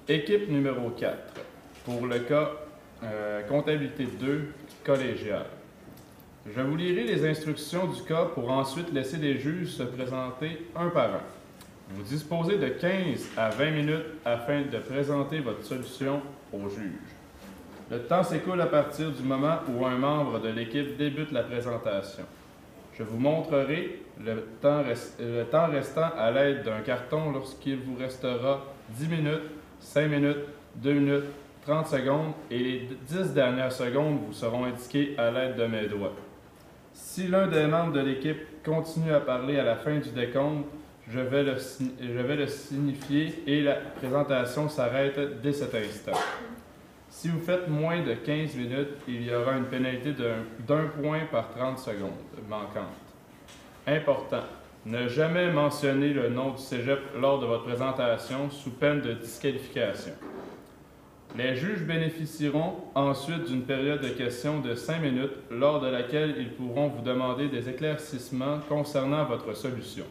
Équipe numéro 4, pour le cas comptabilité 2, collégiale. Je vous lirai les instructions du cas pour ensuite laisser les juges se présenter un par un. Vous disposez de 15 à 20 minutes afin de présenter votre solution au juge. Le temps s'écoule à partir du moment où un membre de l'équipe débute la présentation. Je vous montrerai le temps restant à l'aide d'un carton lorsqu'il vous restera 10 minutes, 5 minutes, 2 minutes, 30 secondes et les 10 dernières secondes vous seront indiquées à l'aide de mes doigts. Si l'un des membres de l'équipe continue à parler à la fin du décompte, je vais le signifier et la présentation s'arrête dès cet instant. Si vous faites moins de 15 minutes, il y aura une pénalité d'un point par 30 secondes manquantes. Important, ne jamais mentionner le nom du cégep lors de votre présentation sous peine de disqualification. Les juges bénéficieront ensuite d'une période de questions de 5 minutes lors de laquelle ils pourront vous demander des éclaircissements concernant votre solution.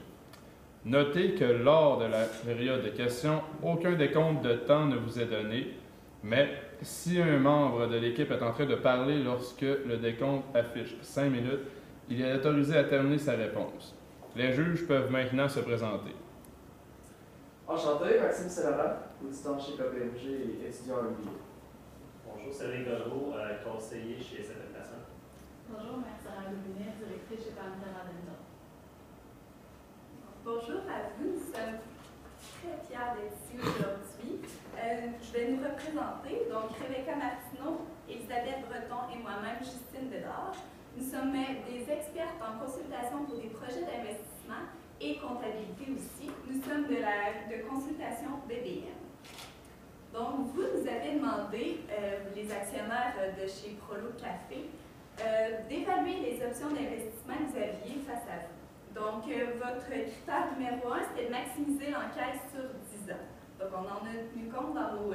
Notez que lors de la période de questions, aucun décompte de temps ne vous est donné, mais si un membre de l'équipe est en train de parler lorsque le décompte affiche 5 minutes, il est autorisé à terminer sa réponse. Les juges peuvent maintenant se présenter. Enchanté, Maxime Saint-Laurent, auditeur chez KPMG et étudiant en MBA. Bonjour, Céline Godreau, conseiller chez cette personne. Bonjour, Marie-Sarah Loubinet, directrice chez Parentera Dental. Bonjour à vous, nous sommes très fiers d'être ici aujourd'hui. Je vais nous représenter, donc Rebecca Martineau, Elisabeth Breton et moi-même, Justine Bédard. Nous sommes des expertes en consultation pour des projets d'investissement et comptabilité aussi. Nous sommes de consultation BBM. Donc, vous nous avez demandé, les actionnaires de chez Prolo Café, d'évaluer les options d'investissement que vous aviez face à vous. Donc, votre critère numéro 1, c'était de maximiser l'encaisse sur 10 ans. Donc, on en a tenu compte dans nos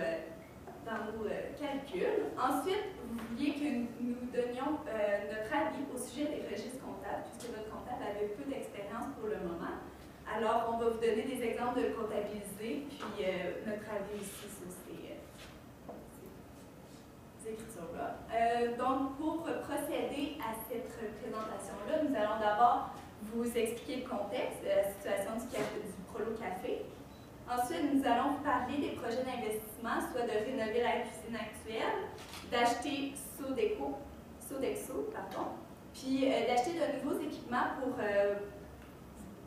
calculs. Ensuite, vous vouliez que nous donnions notre avis au sujet des registres comptables, puisque votre comptable avait peu d'expérience pour le moment. Alors, on va vous donner des exemples de comptabiliser, puis notre avis aussi sur ces écritures-là. Donc, pour procéder à cette présentation-là, nous allons d'abord vous expliquer le contexte de la situation du Prolo Café. Ensuite, nous allons vous parler des projets d'investissement, soit de rénover la cuisine actuelle, d'acheter Sodexo, puis d'acheter de nouveaux équipements pour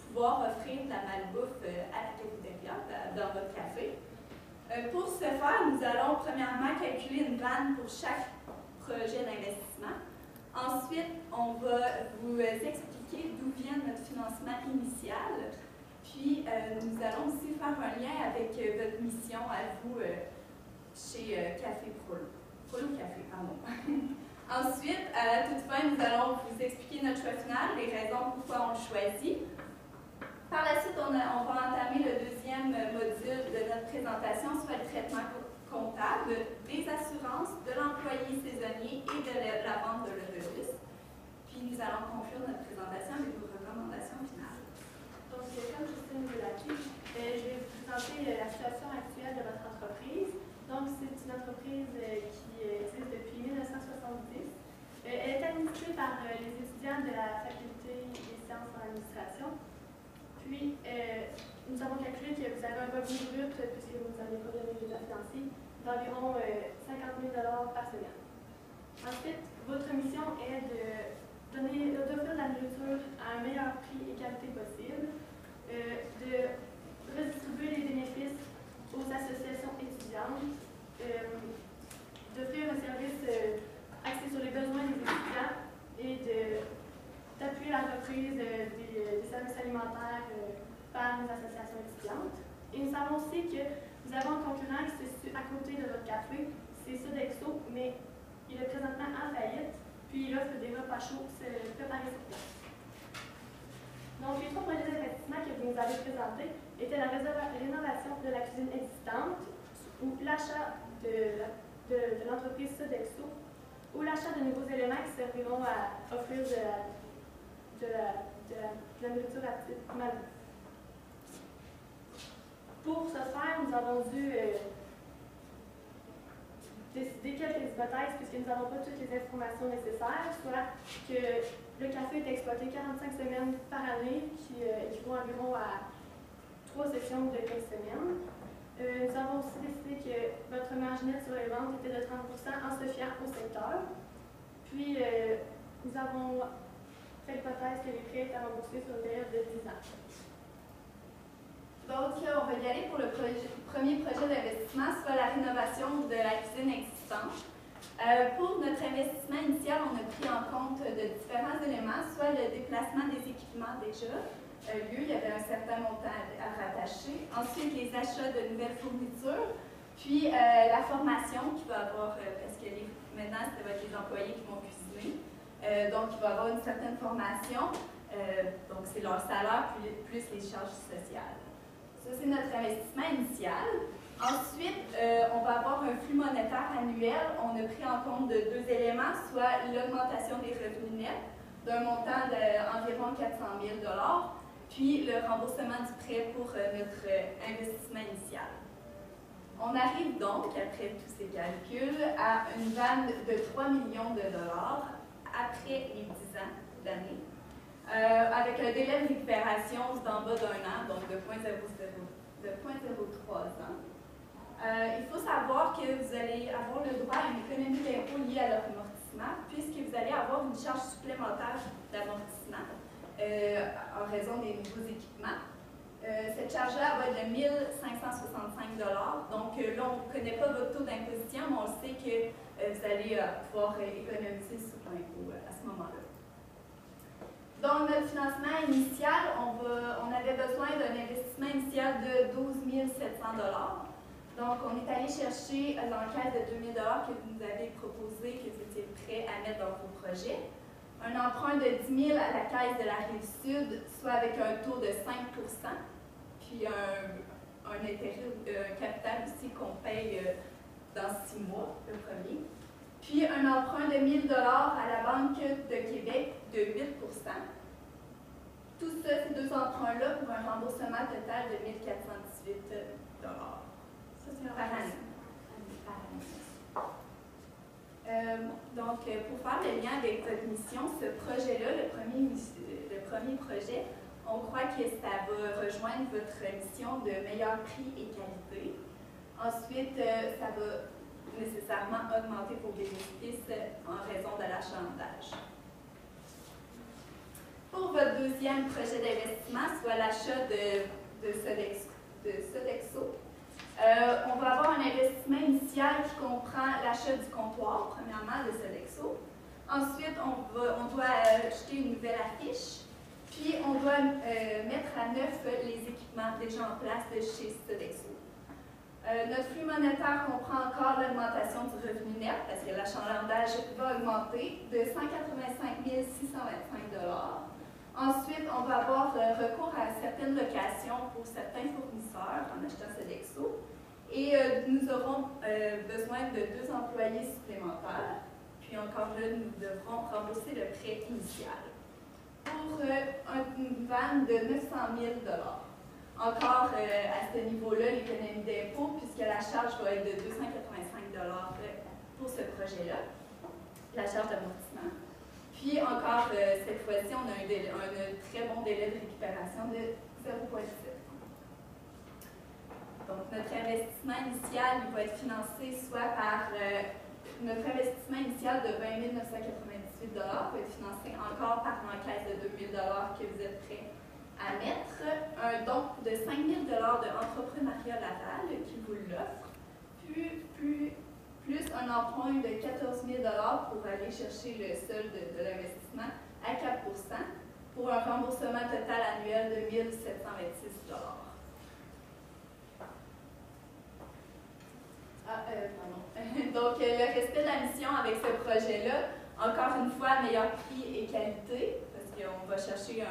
pouvoir offrir de la malbouffe à la cafétéria dans votre café. Pour ce faire, nous allons premièrement calculer une vanne pour chaque projet d'investissement. Ensuite, on va vous expliquer d'où vient notre financement initial. Puis, nous allons aussi faire un lien avec votre mission à vous chez Café Prolo. Prolo Café, pardon. Ensuite, à la toute fin, nous allons vous expliquer notre choix final, les raisons pourquoi on le choisit. Par la suite, on va entamer le deuxième module de notre présentation, soit le traitement comptable, des assurances, de l'employé saisonnier et de la vente de l'Eurobus. Puis, nous allons conclure notre présentation avec vos recommandations finales. Donc, comme Justine vous l'a dit, je vais vous présenter la situation actuelle de votre entreprise. Donc, c'est une entreprise qui existe depuis 1970. Elle est administrée par les étudiants de la Faculté des sciences en administration. Puis, nous avons calculé que vous avez un revenu brut, puisque vous n'avez pas de résultat financier, d'environ 50 000 $ par semaine. Ensuite, votre mission est d'offrir la nourriture à un meilleur prix et qualité possible, de redistribuer les bénéfices aux associations étudiantes, d'offrir un service axé sur les besoins des étudiants et d'appuyer la reprise des services alimentaires par les associations étudiantes. Et nous savons aussi que nous avons un concurrent qui se situe à côté de votre café, c'est Sodexo, mais il est présentement en faillite, puis il offre des repas chauds préparés sur place. Donc, les 3 projets d'investissement que vous nous avez présentés étaient la rénovation de la cuisine existante, ou l'achat de l'entreprise Sodexo, ou l'achat de nouveaux éléments qui serviront à offrir de la nourriture à type malbouffe. Pour ce faire, nous avons dû décider quelques hypothèses puisque nous n'avons pas toutes les informations nécessaires, soit que le café est exploité 45 semaines par année, qui équivaut environ à 3 sessions de 15 semaines. Nous avons aussi décidé que votre marge nette sur les ventes était de 30 en se fiant au secteur. Puis, nous avons fait l'hypothèse que les prêts étaient remboursés sur une période de 10 ans. Donc, on va y aller pour le premier projet d'investissement, soit la rénovation de la cuisine existante. Pour notre investissement initial, on a pris en compte de différents éléments, soit le déplacement des équipements déjà lieu, il y avait un certain montant à rattacher. Ensuite, les achats de nouvelles fournitures, puis la formation qu'il va avoir, parce que maintenant, ça va être les employés qui vont cuisiner. Donc, il va y avoir une certaine formation, donc c'est leur salaire plus les charges sociales. Ça, c'est notre investissement initial. Ensuite, on va avoir un flux monétaire annuel. On a pris en compte de 2 éléments, soit l'augmentation des revenus nets d'un montant d'environ 400 000 $, puis le remboursement du prêt pour notre investissement initial. On arrive donc, après tous ces calculs, à une vanne de 3 millions de dollars après les 10 ans d'année. Avec un délai de récupération d'en bas d'1 an, donc de 0,03 ans. Il faut savoir que vous allez avoir le droit à une économie d'impôt liée à l'amortissement, puisque vous allez avoir une charge supplémentaire d'amortissement en raison des nouveaux équipements. Cette charge-là va être de 1 565 $. Donc là, on ne connaît pas votre taux d'imposition, mais on sait que vous allez pouvoir économiser sur l'impôt à ce moment-là. Dans notre financement initial, on avait besoin d'un investissement initial de 12 700 $. Donc, on est allé chercher l'enquête de 2 000 $ que vous nous avez proposé, que vous étiez prêts à mettre dans vos projets. Un emprunt de 10 000 à la Caisse de la Rive-Sud, soit avec un taux de 5 %, puis un intérêt, un capital aussi qu'on paye dans 6 mois, le premier. Puis un emprunt de 1 000 $ à la Banque de Québec de 8 %. Tout ça, ces 2 emprunts-là, pour un remboursement total de 1 418 $. Ça, c'est par année. Donc, pour faire le lien avec votre mission, ce projet-là, le premier projet, on croit que ça va rejoindre votre mission de meilleur prix et qualité. Ensuite, ça va nécessairement augmenter vos bénéfices en raison de l'achalandage. Pour votre deuxième projet d'investissement, soit l'achat de Sodexo, on va avoir un investissement initial qui comprend l'achat du comptoir, premièrement, de Sodexo. Ensuite, on doit acheter une nouvelle affiche, puis on doit mettre à neuf les équipements déjà en place de chez Sodexo. Notre flux monétaire comprend encore l'augmentation du revenu net, parce que l'achalandage va augmenter de 185 625 $. Ensuite, on va avoir recours à certaines locations pour certains fournisseurs en achetant Sodexo. Et nous aurons besoin de 2 employés supplémentaires. Puis encore là, nous devrons rembourser le prêt initial pour une vanne de 900 000 $. Encore à ce niveau-là, l'économie d'impôt, puisque la charge va être de 285 $ pour ce projet-là, la charge d'amortissement. Puis encore, cette fois-ci, on a un très bon délai de récupération de 0,7. Donc, notre investissement initial il va être financé soit par notre investissement initial de 20 998 $ va être financé encore par l'encaisse de 2 000 $ que vous êtes prêts à mettre, un don de 5 000 $ d'entrepreneuriat Laval qui vous l'offre, plus un emprunt de 14 000 $ pour aller chercher le solde de l'investissement à 4 % pour un remboursement total annuel de 1 726 $. Donc, le respect de la mission avec ce projet-là, encore une fois, meilleur prix et qualité, parce qu'on va chercher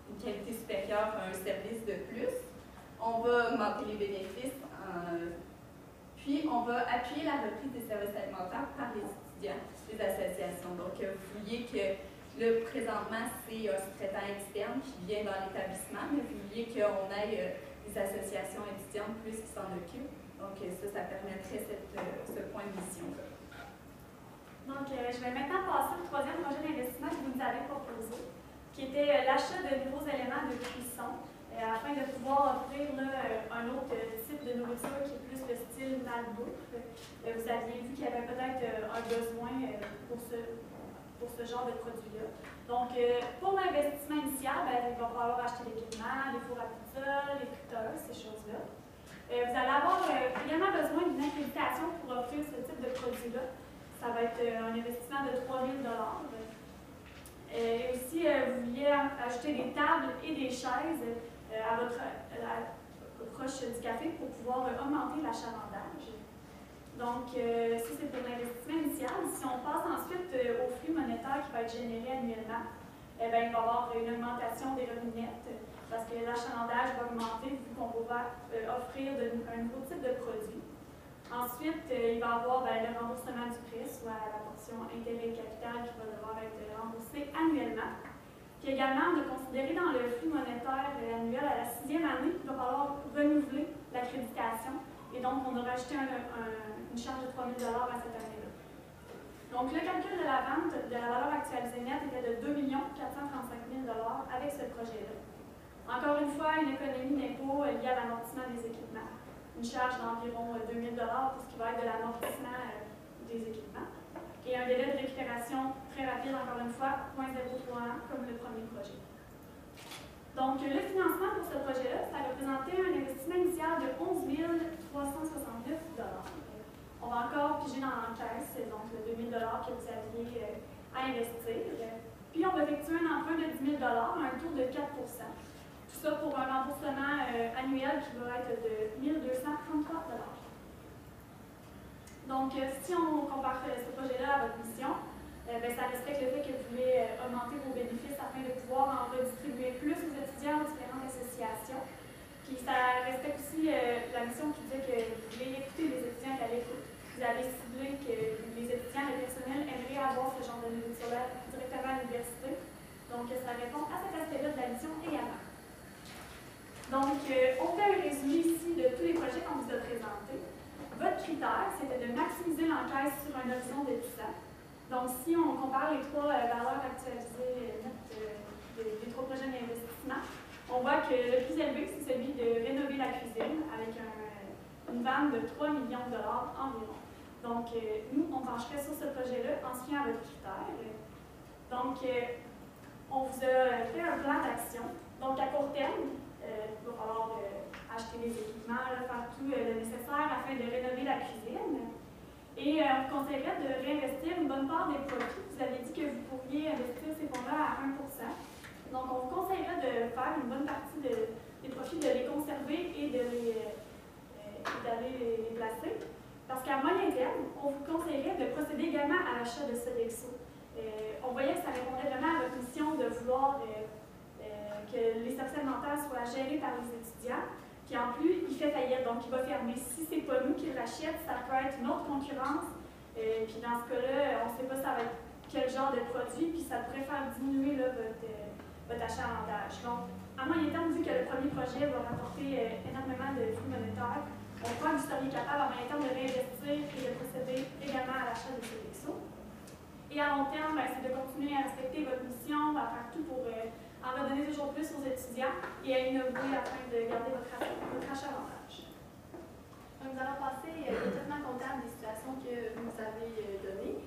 une qualité supérieure à un service de plus. On va augmenter les bénéfices, puis on va appuyer la reprise des services alimentaires par les étudiants, les associations. Donc, vous vouliez que là, présentement, c'est un sous-traitant externe qui vient dans l'établissement, mais vous vouliez qu'on ait des associations étudiantes plus qui s'en occupent. Donc, ça permettrait ce point de mission-là. Donc, je vais maintenant passer au troisième projet d'investissement que vous nous avez proposé, qui était l'achat de nouveaux éléments de cuisson afin de pouvoir offrir un autre type de nourriture qui est plus le style malbouffe. Vous aviez vu qu'il y avait peut-être un besoin pour ce genre de produit-là. Donc, pour l'investissement initial, il va falloir acheter l'équipement, les fours à pizza, les cutters, ces choses-là. Vous allez avoir également besoin d'une accréditation pour offrir ce type de produit-là. Ça va être un investissement de 3 000 Et aussi, vous vouliez ajouter des tables et des chaises à votre proche du café pour pouvoir augmenter l'achalandage. Donc, ça, c'est pour l'investissement initial. Si on passe ensuite au flux monétaire qui va être généré annuellement, il va y avoir une augmentation des revenus nets parce que l'achalandage va augmenter vu qu'on va offrir un nouveau type de produit. Ensuite, il va y avoir le remboursement du prêt, soit la portion intérêt et capital qui va devoir être remboursée annuellement. Puis également, de considérer dans le flux monétaire annuel à la 6e année, il va falloir renouveler l'accréditation. Et donc, on aura ajouté une charge de 3 000 à cette année-là. Donc, le calcul de la vente de la valeur actualisée nette était de 2 435 000 avec ce projet-là. Encore une fois, une économie d'impôt liée à l'amortissement des équipements. Une charge d'environ 2 000 pour ce qui va être de l'amortissement des équipements. Et un délai de récupération très rapide, encore une fois, 0.03 ans, comme le premier projet. Donc, le financement pour ce projet-là, ça représentait un investissement initial de 11 369 On va encore piger dans l'encaisse, donc le 2 000 que vous aviez à investir. Puis, on va effectuer un emprunt de 10 000 à un taux de 4 Tout ça pour un remboursement annuel qui va être de 1 233 Donc, si on compare ce projet-là à votre mission, ça respecte le fait que vous voulez augmenter vos bénéfices afin de pouvoir en redistribuer plus aux étudiants aux différentes associations. Puis ça respecte aussi la mission qui disait que vous voulez écouter les étudiants à l'écoute. Vous avez ciblé que les étudiants, le personnel aimeraient avoir ce genre de nourriture-là directement à l'université. Donc, ça répond à cet aspect-là de la mission également. Donc, on fait un résumé ici de tous les projets qu'on vous a présentés. Votre critère, c'était de maximiser l'encaisse sur un horizon de 10 ans. Donc, si on compare les trois valeurs actualisées des trois projets d'investissement, on voit que le plus élevé, c'est celui de rénover la cuisine avec une vanne de 3 millions de dollars environ. Donc, nous, on pencherait sur ce projet-là en se fiant à votre critère. Donc, on vous a fait un plan d'action. Donc, à court terme, il va falloir acheter des équipements, faire tout le nécessaire afin de rénover la cuisine. Et on vous conseillerait de réinvestir une bonne part des profits. Vous avez dit que vous pourriez investir ces fonds-là à 1 Donc, on vous conseillerait de faire une bonne partie des profits, de les conserver et d'aller les placer. Parce qu'à moyen terme, on vous conseillerait de procéder également à l'achat de Sodexo. On voyait que ça répondait vraiment à votre mission de vouloir que les services alimentaires soient gérés par les étudiants. Puis en plus, il fait faillite, donc il va fermer. Si ce n'est pas nous qui l'achète, ça peut être une autre concurrence. Puis dans ce cas-là, on ne sait pas ça va être quel genre de produit, puis ça pourrait faire diminuer là, votre achalandage. Donc, à moyen terme, vu que le premier projet va rapporter énormément de flux monétaires, on croit que vous seriez capable à moyen terme de réinvestir et de procéder également à l'achat de Sodexo. Et à long terme, c'est de continuer à respecter votre mission, à faire tout pour en redonner toujours plus aux étudiants et à innover afin de garder votre achalandage. Donc, nous allons passer au traitement comptable des situations que vous nous avez données.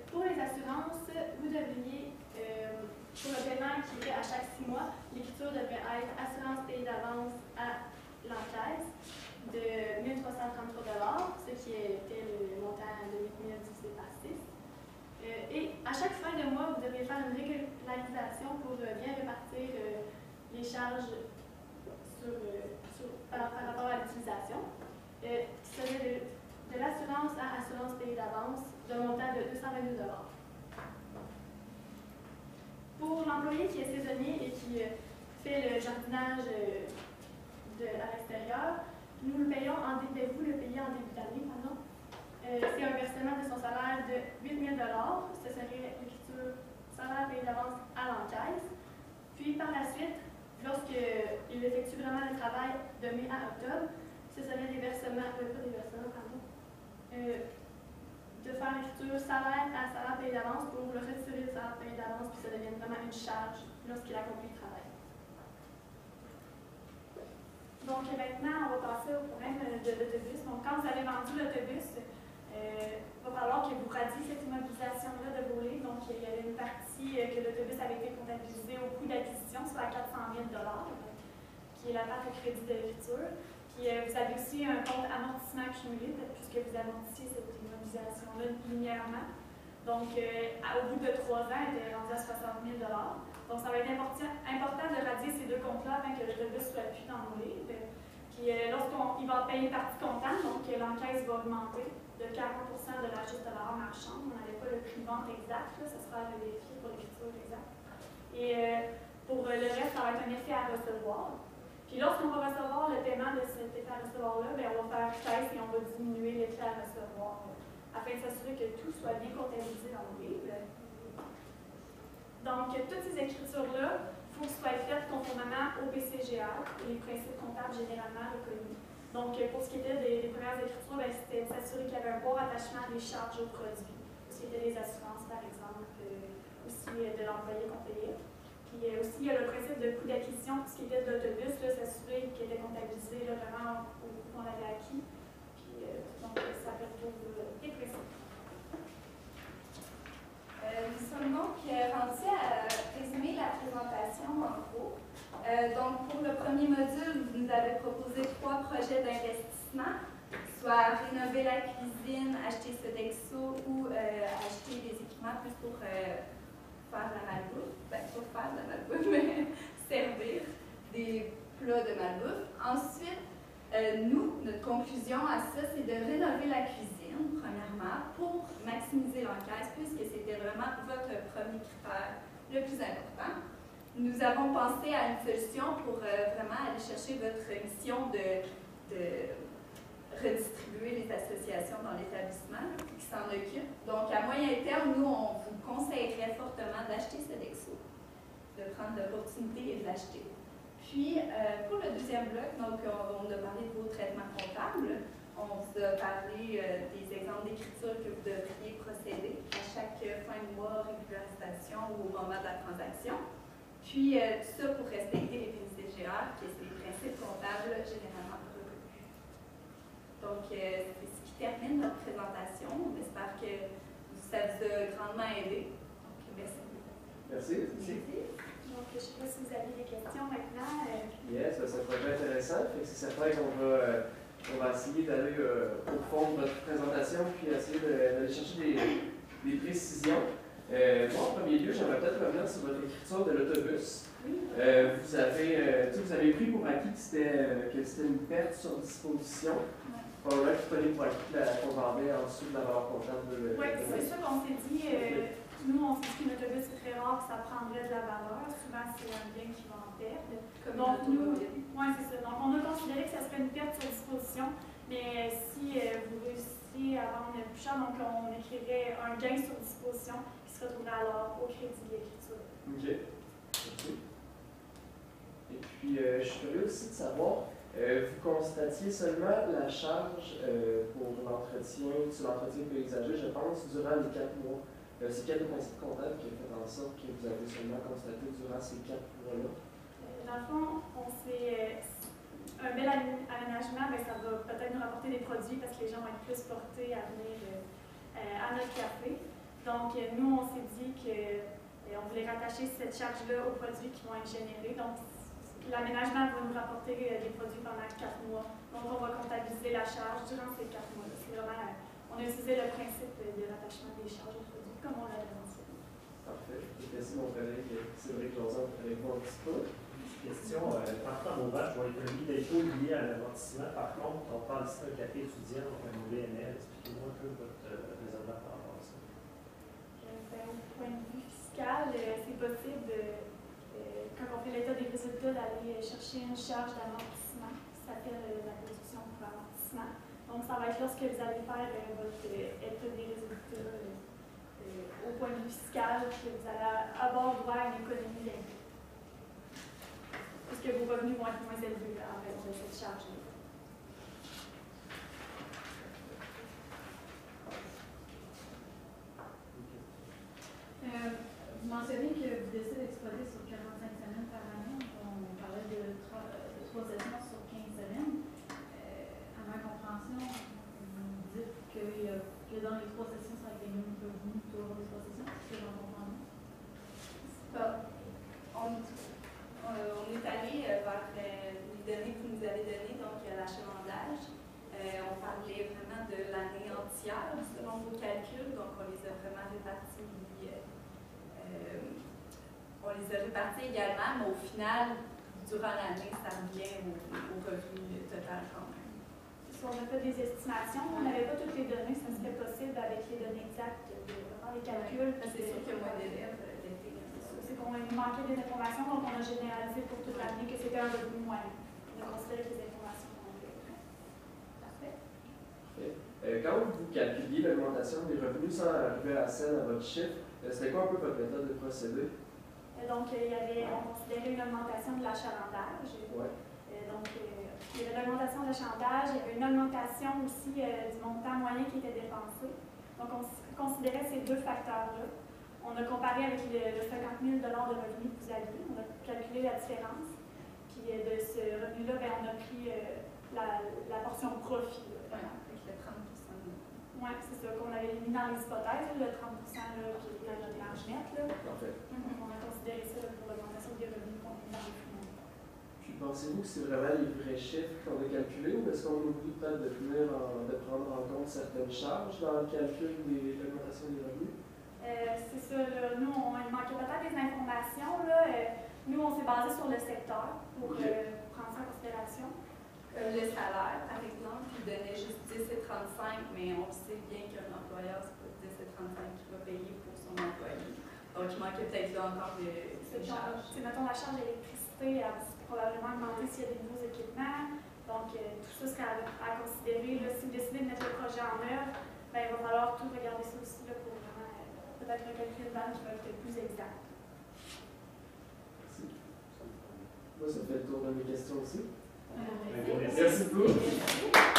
Pour les assurances, vous devriez, pour le paiement qui est à chaque 6 mois, l'écriture devrait être assurance payée d'avance à l'encaisse de 1 333 ce qui était le montant de 8 000 divisé par 6. Et à chaque fin de mois, vous devriez faire une régularisation pour bien répartir les charges par rapport à l'utilisation. Qui serait de l'assurance à assurance payée d'avance d'un montant de 222 Pour l'employé qui est saisonnier et qui fait le jardinage à l'extérieur, nous le payons vous le payez en début d'année, pardon. C'est un versement de son salaire de 8 000 Ce serait l'écriture salaire payé d'avance à l'encaisse. Puis par la suite, lorsqu'il effectue vraiment le travail de mai à octobre, ce serait des versements, pas des versements, pardon, de faire l'écriture salaire à salaire payé d'avance pour le retirer du salaire payé d'avance, puis ça devienne vraiment une charge lorsqu'il accomplit le travail. Donc maintenant, on va passer au problème de l'autobus. Donc quand vous avez vendu l'autobus, il va falloir que vous radiez cette immobilisation-là de vos livres. Donc il y avait une partie que l'autobus avait été comptabilisé au coût d'acquisition, soit à 400 000 qui est la part de crédit de l'écriture. Puis vous avez aussi un compte amortissement accumulé, puisque vous amortissiez cette immobilisation-là linéairement. Donc, au bout de 3 ans, elle était rendue à 60 000 Donc, ça va être important de radier ces deux comptes-là afin que l'autobus soit plus dans nos livres. Puis, lorsqu'il va payer une partie comptable, donc l'encaisse va augmenter de 40 de la juste de valeur marchande. On n'avait pas le prix de vente exact, là, ça sera vérifié pour l'écriture exacte. Et pour le reste, ça va être un effet à recevoir. Puis lorsqu'on va recevoir le paiement de cet effet à recevoir-là, on va faire caisse et on va diminuer l'effet à recevoir afin de s'assurer que tout soit bien comptabilisé dans le livre. Donc, toutes ces écritures-là, il faut qu'elles soient faites conformément au PCGR et les principes comptables généralement reconnus. Donc, pour ce qui était des premières écritures, c'était de s'assurer qu'il y avait un bon rattachement des charges aux produits. Pour ce qui était des assurances, par exemple, aussi de l'employé qu'on payait. Puis aussi, il y a le principe de coût d'acquisition, pour ce qui était de l'autobus, s'assurer qu'il était comptabilisé là, vraiment au coût qu'on avait acquis. Puis, donc, ça fait le tour des principes. Nous sommes donc rendus à résumer la présentation en gros. Donc, pour le premier module, vous nous avez proposé 3 projets d'investissement, soit rénover la cuisine, acheter Sodexo ou acheter des équipements plus pour faire de la malbouffe. Ben, pas faire de la malbouffe, mais servir des plats de malbouffe. Ensuite, notre conclusion à ça, c'est de rénover la cuisine, premièrement, pour maximiser l'encaisse, puisque c'était vraiment votre premier critère le plus important. Nous avons pensé à une solution pour vraiment aller chercher votre mission de redistribuer les associations dans l'établissement qui s'en occupent. Donc, à moyen terme, nous, on vous conseillerait fortement d'acheter Sodexo, de prendre l'opportunité et de l'acheter. Puis, pour le deuxième bloc, donc, on a parlé de vos traitements comptables. On vous a parlé des exemples d'écriture que vous devriez procéder à chaque fin de mois, régularisation ou au moment de la transaction. Puis, tout ça pour respecter les PCGR, qui sont les principes comptables généralement reconnus. Donc, c'est ce qui termine notre présentation. On espère que ça vous a grandement aidé. Donc, merci. Merci. Donc, je ne sais pas si vous avez des questions maintenant. Yes, c'est un projet intéressant. C'est certain qu'on va essayer d'aller au fond de votre présentation puis essayer d'aller chercher des précisions. Moi, en premier lieu, j'aimerais peut-être revenir sur votre écriture de l'autobus. Vous avez pris pour acquis que c'était une perte sur disposition. Probablement que vous prenez pour acquis qu'on vendait en dessous de la valeur comptable de Oui, c'est ça qu'on s'est dit. Nous, on s'est dit qu'une autobus, c'est très rare que ça prendrait de la valeur. Souvent, c'est un bien qui va en perdre. Donc, c'est ça. Donc, on a considéré que ça serait une perte sur disposition. Mais si vous réussissez à vendre plus cher, donc on écrirait un gain sur disposition qui se retrouverait alors au crédit de l'écriture. OK. Et puis, je suis curieux aussi de savoir, vous constatiez seulement la charge pour l'entretien, sur l'entretien paysager, je pense, durant les 4 mois. C'est quel principe comptable qui a fait en sorte que vous avez seulement constaté durant ces 4 mois-là? Dans le fond, un bel aménagement, ça va peut-être nous rapporter des produits parce que les gens vont être plus portés à venir à notre café. Donc, nous, on s'est dit qu'on voulait rattacher cette charge-là aux produits qui vont être générés. Donc, l'aménagement va nous rapporter des produits pendant 4 mois. Donc, on va comptabiliser la charge durant ces 4 mois-là. C'est vraiment, on a utilisé le principe de rattachement des charges aux produits, comme on l'avait mentionné. Parfait. Merci mon collègue Cédric Joseph avec moi un petit peu. Question, partant au bas, je vois l'économie des taux liés à l'amortissement. Par contre, on parle ici d'un café étudiant, donc un VNL. Expliquez-moi un peu votre raisonnement par rapport à ça. Au point de vue fiscal, c'est possible, quand on fait l'état des résultats, d'aller chercher une charge d'amortissement qui s'appelle la production pour amortissement. Donc, ça va être lorsque vous allez faire votre état des résultats au point de vue fiscal que vous allez avoir droit à une économie d'impôt. Puisque vos revenus vont être moins élevés en raison de cette charge-là. on est allé vers les données que vous nous avez données, donc l'achalandage. On parlait vraiment de l'année entière selon vos calculs, donc on les a vraiment répartis. On les a répartis également, mais au final, durant l'année, ça revient au revenu total quand même. On a fait des estimations, on n'avait pas toutes les données, ça serait possible avec les données exactes de faire les calculs. C'est sûr qu'il y a moins d'élèves l'été. C'est qu'on manquait des informations, donc on a généralisé pour toute l'année que c'était un revenu moyen. On a considéré que les informations qu'on avait. Parfait. Quand vous calculiez l'augmentation des revenus sans arriver à celle à votre chiffre, c'était quoi un peu votre méthode de procédé? Donc, on considérait une augmentation de l'achalandage. Ouais. Donc, il y avait l'augmentation de l'achalandage, il y avait une augmentation aussi du montant moyen qui était dépensé. Donc, on considérait ces deux facteurs-là. On a comparé avec le 50 000 de revenus que vous aviez, on a calculé la différence. Puis de ce revenu-là, on a pris la portion profit. Avec le 30 Oui, c'est ça qu'on avait mis dans les hypothèses, le 30 là, qui est notre marge nette. Là. Parfait. On a considéré ça pour l'augmentation des revenus qu'on met dans les fonds. Puis pensez-vous que c'est vraiment les vrais chiffres qu'on a calculés ou est-ce qu'on oublie peut-être de prendre en compte certaines charges dans le calcul de l'augmentation des revenus? C'est ça, là, nous, il manquait peut-être des informations. Là, nous, on s'est basé sur le secteur pour prendre ça en considération. Le salaire, par exemple, il donnait juste 10 et 35, mais on sait bien qu'un employeur, c'est pas 10 et 35 qui va payer pour son employé. Donc, il manquait peut-être là encore des charges. Mettons, la charge d'électricité a probablement augmenté s'il y a des nouveaux équipements. Donc, tout ça serait à considérer. Là, si vous décidez de mettre le projet en œuvre, il va falloir tout regarder ça aussi là, pour vraiment peut-être un calcul de banque qui va être plus exact. Merci. Moi, ça fait le tour de mes questions aussi. Merci. Merci beaucoup.